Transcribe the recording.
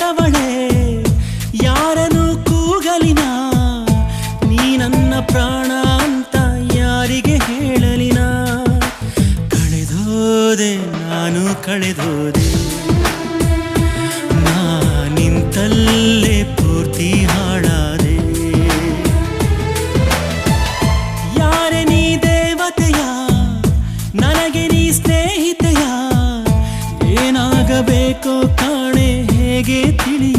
ಬೆರೆತವಳೆ ಯಾರನು ಕೂಗಲಿನ ನೀ ನನ್ನ ಪ್ರಾಣ ಅಂತ ಯಾರಿಗೆ ಹೇಳಲಿನ ಕಳೆದೋದೆ ನಾನು ಕಳೆದೋದೆ ನಾ ನಿಂತಲ್ಲೇ ಪೂರ್ತಿ ಹಾಳಾದೆ ಯಾರೆ ನೀ ದೇವತೆಯ ನನಗೆ ನೀ ಸ್ನೇಹಿತೆಯ ಏನಾಗಬೇಕೋ ಕಾಣೆ ಹೇಗೆ ತಿಳಿ